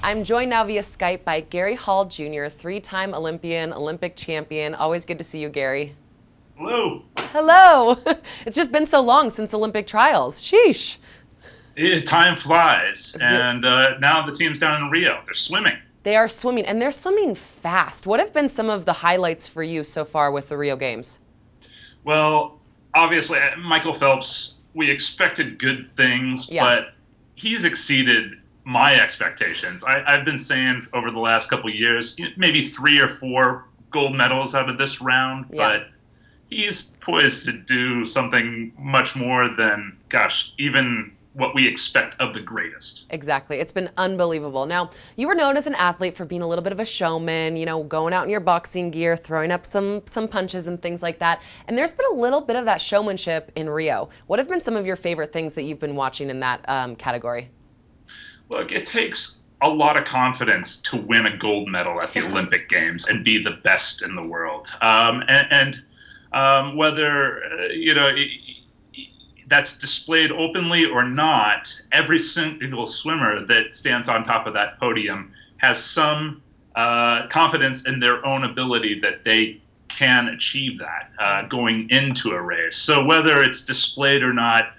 I'm joined now via Skype by Gary Hall Jr., three-time Olympian, Olympic champion. Always good to see you, Gary. Hello. Hello. It's just been so long since Olympic trials. Sheesh. Time flies, and now the team's down in Rio. They're swimming. They are swimming, and they're swimming fast. What have been some of the highlights for you so far with the Rio Games? Well, obviously, Michael Phelps, we expected good things, but he's exceeded my expectations. I've been saying over the last couple of years, maybe 3 or 4 gold medals out of this round, but he's poised to do something much more than, gosh, even what we expect of the greatest. Exactly. It's been unbelievable. Now, you were known as an athlete for being a little bit of a showman, you know, going out in your boxing gear, throwing up some punches and things like that. And there's been a little bit of that showmanship in Rio. What have been some of your favorite things that you've been watching in that category? Look, it takes a lot of confidence to win a gold medal at the Olympic Games and be the best in the world. Whether, that's displayed openly or not, every single swimmer that stands on top of that podium has some confidence in their own ability that they can achieve that going into a race. So whether it's displayed or not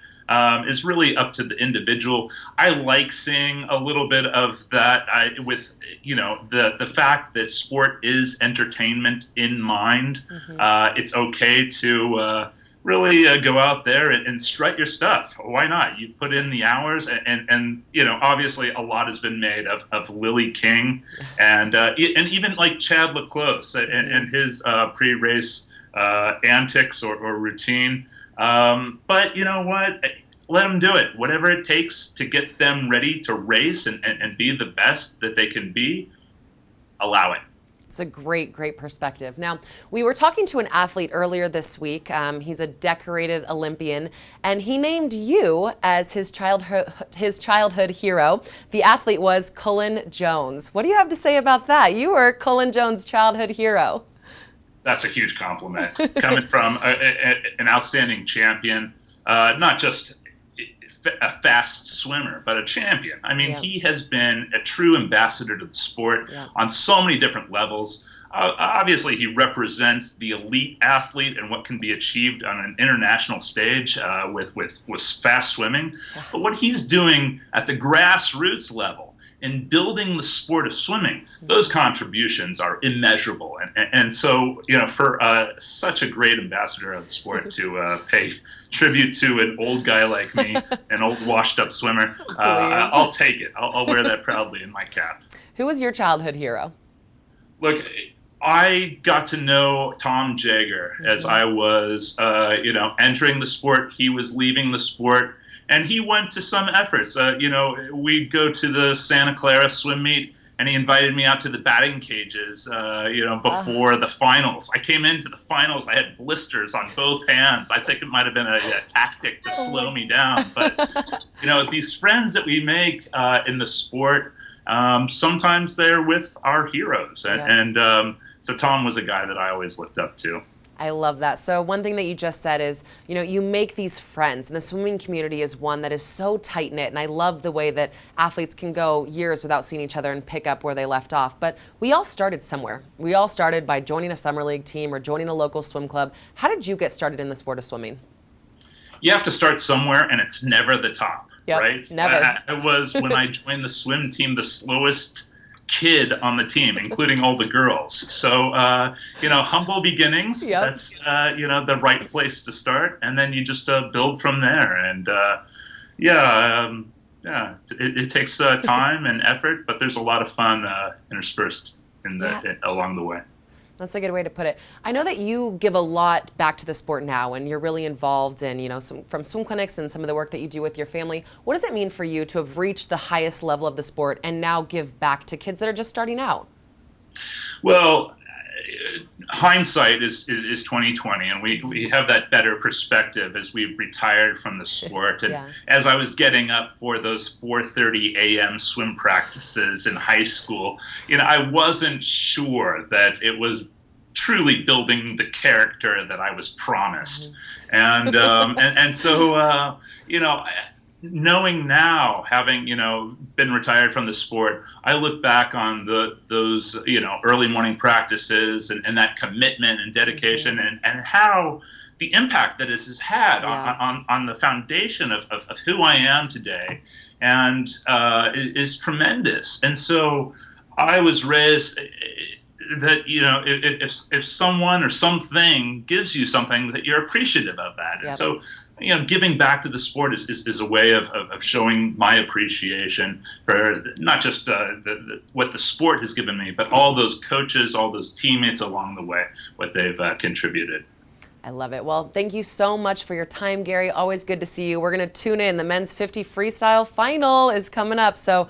is really up to the individual. I like seeing a little bit of that with, the fact that sport is entertainment in mind. It's okay to really go out there and strut your stuff. Why not? You've put in the hours, and obviously a lot has been made of Lily King and even like Chad Leclos and his pre-race antics or routine. But you know what? Let them do it. Whatever it takes to get them ready to race and be the best that they can be, allow it. It's a great, great perspective. Now, we were talking to an athlete earlier this week. He's a decorated Olympian, and he named you as his childhood hero. The athlete was Cullen Jones. What do you have to say about that? You were Cullen Jones' childhood hero. That's a huge compliment coming from an outstanding champion, not just a fast swimmer, but a champion. I mean, he has been a true ambassador to the sport on so many different levels. Obviously, he represents the elite athlete and what can be achieved on an international stage with fast swimming. But what he's doing at the grassroots level in building the sport of swimming, those contributions are immeasurable. And so, for such a great ambassador of the sport to pay tribute to an old guy like me, an old washed-up swimmer, I'll take it. I'll wear that proudly in my cap. Who was your childhood hero? Look, I got to know Tom Jager as I was, entering the sport. He was leaving the sport. And he went to some efforts. We'd go to the Santa Clara swim meet, and he invited me out to the batting cages, before the finals. I came into the finals. I had blisters on both hands. I think it might have been a tactic to slow me down. But, these friends that we make in the sport, sometimes they're with our heroes. So Tom was a guy that I always looked up to. I love that. So one thing that you just said is, you make these friends, and the swimming community is one that is so tight-knit, and I love the way that athletes can go years without seeing each other and pick up where they left off. But we all started somewhere. We all started by joining a summer league team or joining a local swim club. How did you get started in the sport of swimming? You have to start somewhere, and it's never the top, right? Never. It was when I joined the swim team, the slowest kid on the team, including all the girls. So, humble beginnings. That's, the right place to start. And then you just build from there. And, it takes time and effort, but there's a lot of fun interspersed along the way. That's a good way to put it. I know that you give a lot back to the sport now, and you're really involved in, from swim clinics and some of the work that you do with your family. What does it mean for you to have reached the highest level of the sport and now give back to kids that are just starting out? Well, hindsight is 2020, and we have that better perspective as we've retired from the sport. And as I was getting up for those 4:30 a.m. swim practices in high school, I wasn't sure that it was truly building the character that I was promised. And so knowing now, having been retired from the sport, I look back on those early morning practices and that commitment and dedication, and how the impact that this has had on the foundation of who I am today, and is tremendous. And so I was raised that if someone or something gives you something, that you're appreciative of that. And so giving back to the sport is a way of showing my appreciation for not just what the sport has given me, but all those coaches, all those teammates along the way, what they've contributed. I love it. Well, thank you so much for your time, Gary. Always good to see you. We're going to tune in. The men's 50 freestyle final is coming up. So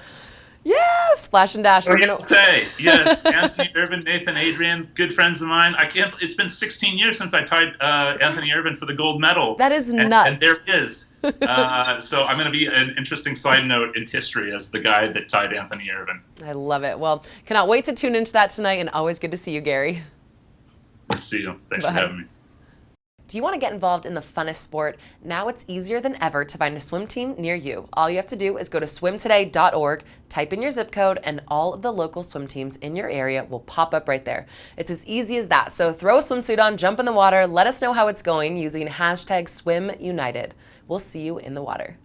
yeah, splash and dash. We're gonna say yes. Anthony Irvin, Nathan Adrian, good friends of mine. I can't. It's been 16 years since I tied Anthony Irvin for the gold medal. That is nuts. And there it is. So I'm going to be an interesting side note in history as the guy that tied Anthony Irvin. I love it. Well, cannot wait to tune into that tonight. And always good to see you, Gary. See you. Thanks for having me. Do you want to get involved in the funnest sport? Now it's easier than ever to find a swim team near you. All you have to do is go to swimtoday.org, type in your zip code, and all of the local swim teams in your area will pop up right there. It's as easy as that. So throw a swimsuit on, jump in the water, let us know how it's going using #SwimUnited. We'll see you in the water.